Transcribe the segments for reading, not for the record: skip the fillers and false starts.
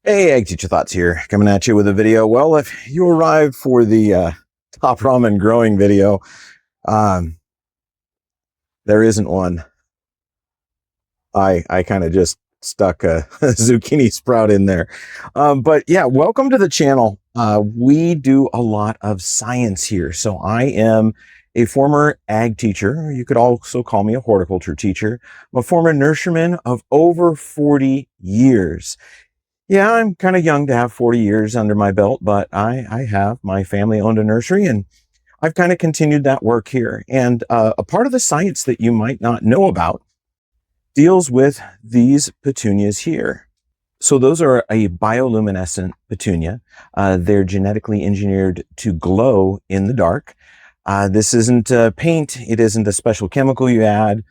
Hey, Egg Teacher Thoughts here, coming at you with a video. Well, if you arrived for the top ramen growing video, um, there isn't one. I kind of just stuck a zucchini sprout in there. But yeah, welcome to the channel. We do a lot of science here. So I am a former ag teacher. You could also call me a horticulture teacher. I'm a former nurseryman of over 40 years. Yeah, I'm kind of young to have 40 years under my belt, but I have my family owned a nursery and I've kind of continued that work here. And a part of the science that you might not know about deals with these petunias here. So those are a bioluminescent petunia. They're genetically engineered to glow in the dark. This isn't paint. It isn't a special chemical you add.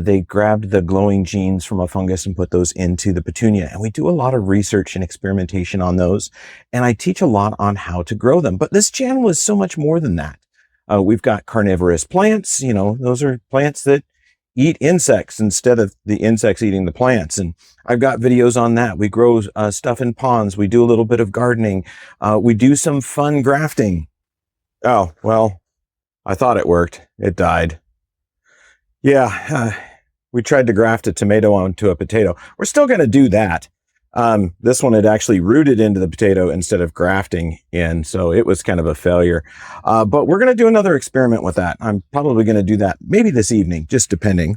They grabbed the glowing genes from a fungus and put those into the petunia. And we do a lot of research and experimentation on those. And I teach a lot on how to grow them. But this channel is so much more than that. We've got carnivorous plants. You know, those are plants that eat insects instead of the insects eating the plants. And I've got videos on that. We grow stuff in ponds. We do a little bit of gardening. We do some fun grafting. Oh, well, I thought it worked. It died. Yeah, we tried to graft a tomato onto a potato. We're still going to do that. This one had actually rooted into the potato instead of grafting in, so it was kind of a failure. But we're going to do another experiment with that. I'm probably going to do that maybe this evening, just depending.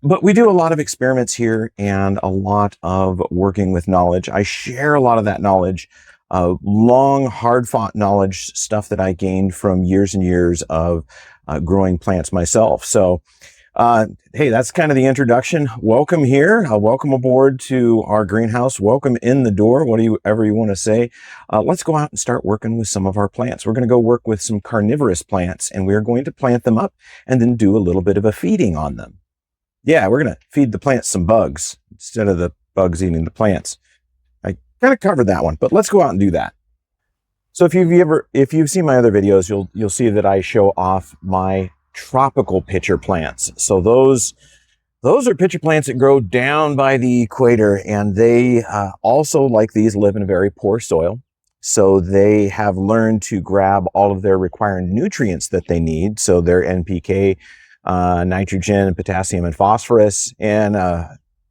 But we do a lot of experiments here and a lot of working with knowledge. I share a lot of that knowledge, long, hard-fought knowledge, stuff that I gained from years and years of growing plants myself. So, hey, that's kind of the introduction. Welcome here. Welcome aboard to our greenhouse. Welcome in the door, whatever you want to say. Let's go out and start working with some of our plants. We're going to go work with some carnivorous plants, and we're going to plant them up and then do a little bit of a feeding on them. Yeah, we're going to feed the plants some bugs instead of the bugs eating the plants. I kind of covered that one, but let's go out and do that. So if you've seen my other videos, you'll see that I show off my tropical pitcher plants. So those are pitcher plants that grow down by the equator, and they also, like these, live in a very poor soil. So they have learned to grab all of their required nutrients that they need. So their NPK, nitrogen, potassium, and phosphorus, and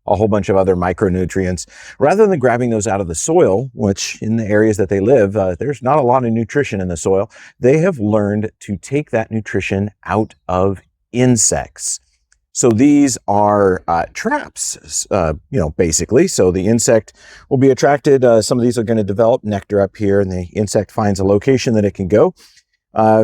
a whole bunch of other micronutrients, rather than grabbing those out of the soil, which in the areas that they live, there's not a lot of nutrition in the soil. They have learned to take that nutrition out of insects. So these are traps, basically. So the insect will be attracted. Some of these are going to develop nectar up here, and the insect finds a location that it can go.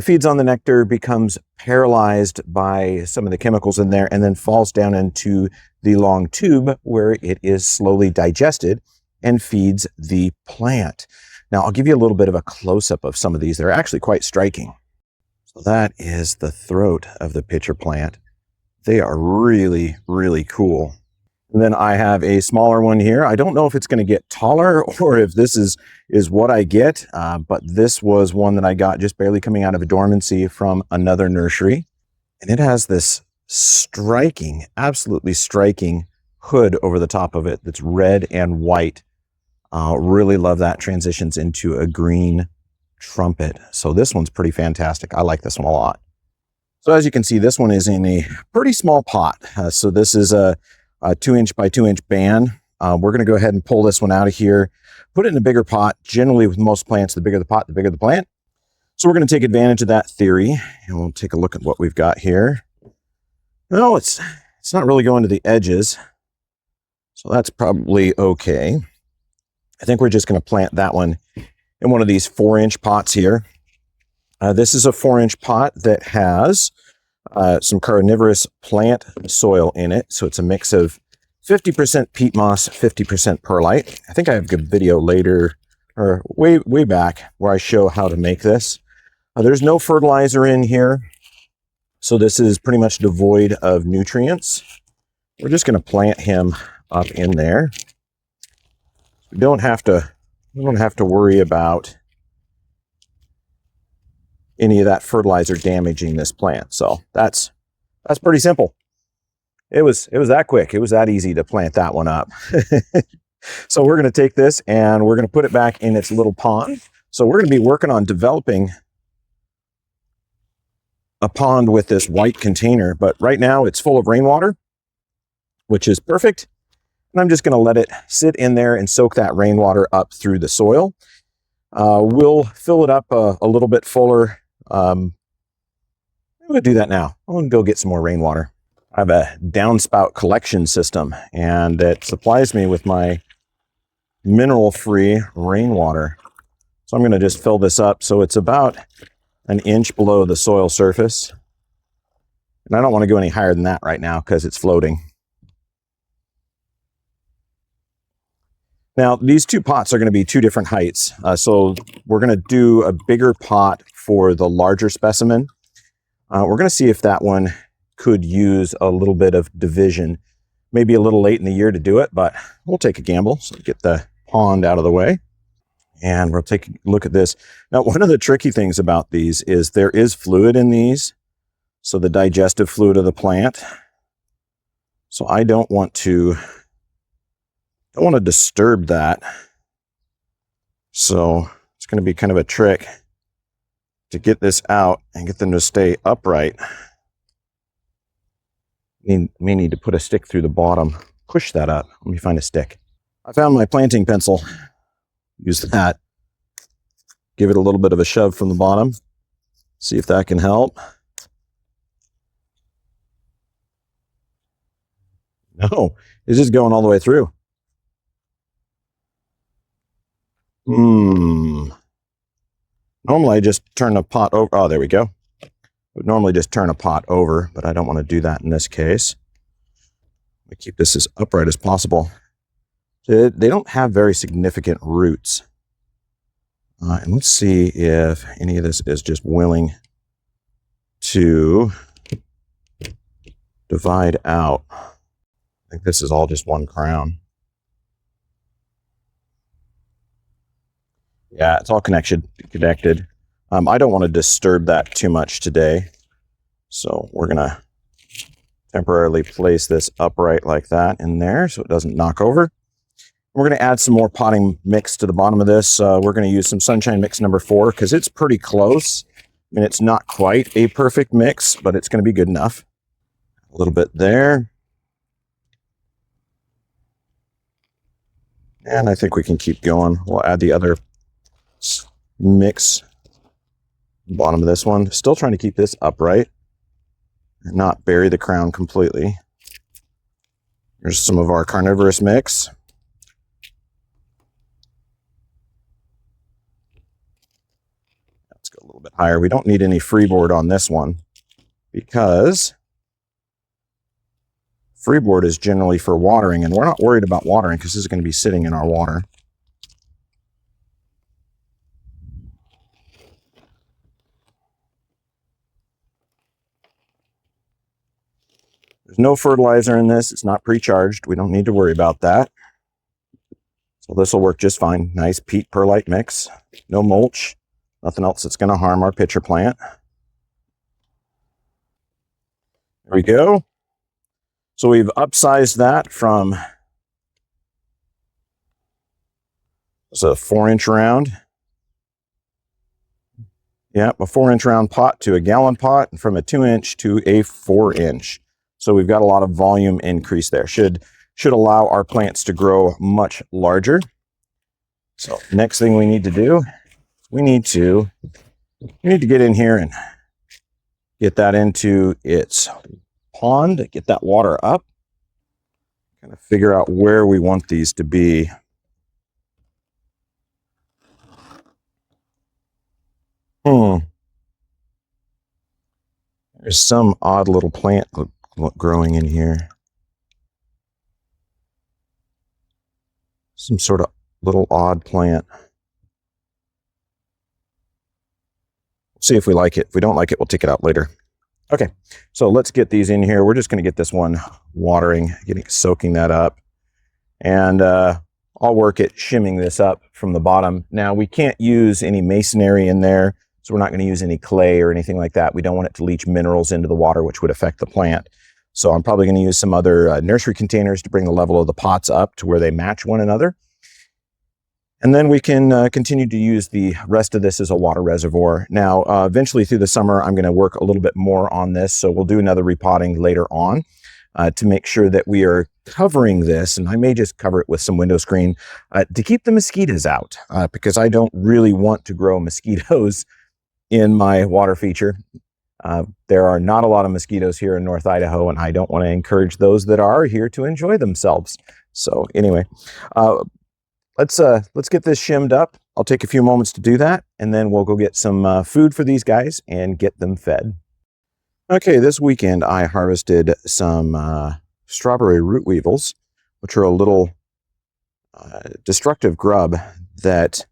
Feeds on the nectar, becomes paralyzed by some of the chemicals in there, and then falls down into the long tube where it is slowly digested and feeds the plant. Now, I'll give you a little bit of a close-up of some of these. They're actually quite striking. So that is the throat of the pitcher plant. They are really, really cool. And then I have a smaller one here. I don't know if it's going to get taller or if this is what I get, but this was one that I got just barely coming out of a dormancy from another nursery. And it has this striking, absolutely striking hood over the top of it that's red and white. Really love that. Transitions into a green trumpet. So this one's pretty fantastic. I like this one a lot. So as you can see, this one is in a pretty small pot. So this is a 2-inch by 2-inch band. We're going to go ahead and pull this one out of here, put it in a bigger pot. Generally, with most plants, the bigger the pot, the bigger the plant. So we're going to take advantage of that theory, and we'll take a look at what we've got here. No, it's not really going to the edges, so that's probably okay. I think we're just going to plant that one in one of these 4-inch pots here. This is a 4-inch pot that has some carnivorous plant soil in it. So it's a mix of 50% peat moss, 50% perlite. I think I have a good video later, or way back, where I show how to make this. There's no fertilizer in here, so this is pretty much devoid of nutrients. We're just going to plant him up in there. We don't have to worry about any of that fertilizer damaging this plant. So that's pretty simple. It was that quick. It was that easy to plant that one up. So we're going to take this and we're going to put it back in its little pond. So we're going to be working on developing a pond with this white container, but right now it's full of rainwater, which is perfect. And I'm just going to let it sit in there and soak that rainwater up through the soil. We'll fill it up a little bit fuller. I'm going to do that now. I'm going to go get some more rainwater. I have a downspout collection system, and it supplies me with my mineral-free rainwater. So I'm going to just fill this up so it's about an inch below the soil surface. And I don't want to go any higher than that right now because it's floating. Now, these two pots are going to be two different heights. So we're going to do a bigger pot for the larger specimen. We're going to see if that one could use a little bit of division. Maybe a little late in the year to do it, but we'll take a gamble. So get the pond out of the way. And we'll take a look at this. Now, one of the tricky things about these is there is fluid in these. So the digestive fluid of the plant. So I don't want to disturb that. So it's going to be kind of a trick to get this out and get them to stay upright. May need to put a stick through the bottom. Push that up. Let me find a stick. I found my planting pencil. Use that. Give it a little bit of a shove from the bottom. See if that can help. No, it's just going all the way through. Normally I just turn a pot over. Oh, there we go. I would normally just turn a pot over, but I don't want to do that in this case. I keep this as upright as possible. They don't have very significant roots. And let's see if any of this is just willing to divide out. I think this is all just one crown. Yeah, it's all connected. I don't want to disturb that too much today. So we're going to temporarily place this upright like that in there so it doesn't knock over. We're going to add some more potting mix to the bottom of this. We're going to use some Sunshine Mix number 4 because it's pretty close. I mean, it's not quite a perfect mix, but it's going to be good enough. A little bit there. And I think we can keep going. We'll add the other mix bottom of this one. Still trying to keep this upright and not bury the crown completely. Here's some of our carnivorous mix. Let's go a little bit higher. We don't need any freeboard on this one because freeboard is generally for watering, and we're not worried about watering because this is going to be sitting in our water. There's no fertilizer in this. It's not pre-charged. We don't need to worry about that. So this will work just fine. Nice peat perlite mix. No mulch. Nothing else that's going to harm our pitcher plant. There we go. So we've upsized that from it's a 4-inch round. Yeah, a 4-inch round pot to a gallon pot, and from a 2-inch to a 4-inch. So we've got a lot of volume increase there. Should allow our plants to grow much larger. So next thing we need to do, we need to get in here and get that into its pond, get that water up, kind of figure out where we want these to be. There's some odd little plant growing in here. Some sort of little odd plant. See if we like it. If we don't like it, we'll take it out later. Okay, so let's get these in here. We're just going to get this one watering, soaking that up. And I'll work at shimming this up from the bottom. Now, we can't use any masonry in there, so we're not going to use any clay or anything like that. We don't want it to leach minerals into the water, which would affect the plant. So I'm probably going to use some other nursery containers to bring the level of the pots up to where they match one another. And then we can continue to use the rest of this as a water reservoir. Now, eventually through the summer, I'm going to work a little bit more on this. So we'll do another repotting later on to make sure that we are covering this. And I may just cover it with some window screen to keep the mosquitoes out because I don't really want to grow mosquitoes in my water feature. There are not a lot of mosquitoes here in North Idaho, and I don't want to encourage those that are here to enjoy themselves. So anyway, let's get this shimmed up. I'll take a few moments to do that, and then we'll go get some food for these guys and get them fed. Okay, this weekend I harvested some strawberry root weevils, which are a little destructive grub that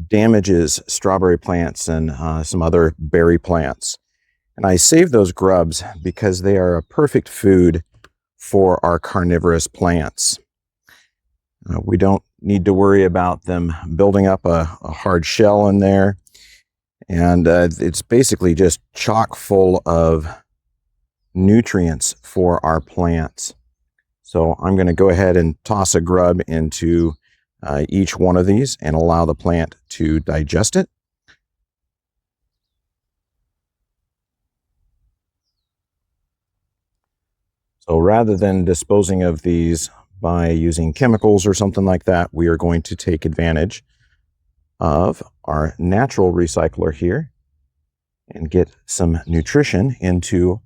damages strawberry plants and some other berry plants. And I saved those grubs because they are a perfect food for our carnivorous plants. We don't need to worry about them building up a hard shell in there. And it's basically just chock full of nutrients for our plants. So I'm going to go ahead and toss a grub into each one of these and allow the plant to digest it. So rather than disposing of these by using chemicals or something like that, we are going to take advantage of our natural recycler here and get some nutrition into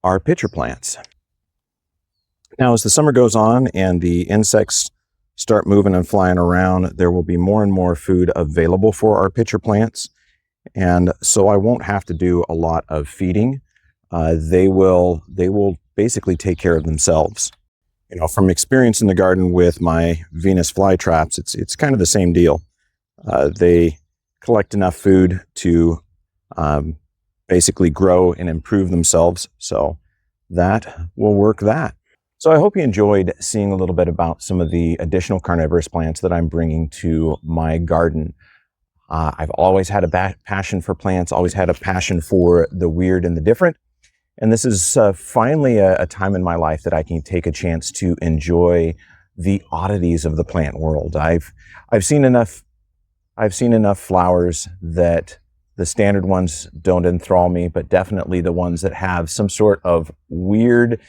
our pitcher plants. Now, as the summer goes on and the insects start moving and flying around, there will be more and more food available for our pitcher plants. And so I won't have to do a lot of feeding. They will basically take care of themselves. You know, from experience in the garden with my Venus flytraps, it's kind of the same deal. They collect enough food to basically grow and improve themselves. So that will work that. So I hope you enjoyed seeing a little bit about some of the additional carnivorous plants that I'm bringing to my garden. I've always had a passion for plants, always had a passion for the weird and the different. And this is finally a time in my life that I can take a chance to enjoy the oddities of the plant world. I've seen enough flowers that the standard ones don't enthrall me, but definitely the ones that have some sort of weird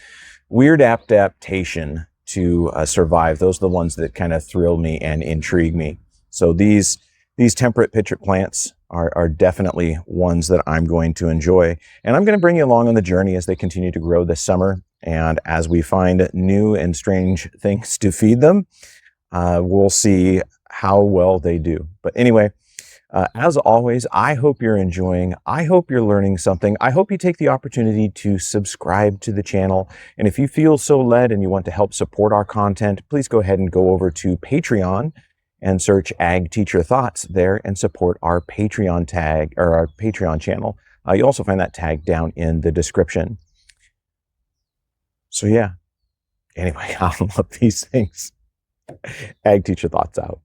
adaptation to survive. Those are the ones that kind of thrill me and intrigue me. So these temperate pitcher plants are definitely ones that I'm going to enjoy. And I'm going to bring you along on the journey as they continue to grow this summer. And as we find new and strange things to feed them, we'll see how well they do. But anyway, as always, I hope you're enjoying. I hope you're learning something. I hope you take the opportunity to subscribe to the channel. And if you feel so led and you want to help support our content, please go ahead and go over to Patreon and search Ag Teacher Thoughts there and support our Patreon tag or our Patreon channel. You also find that tag down in the description. So yeah, anyway, I love these things. Ag Teacher Thoughts out.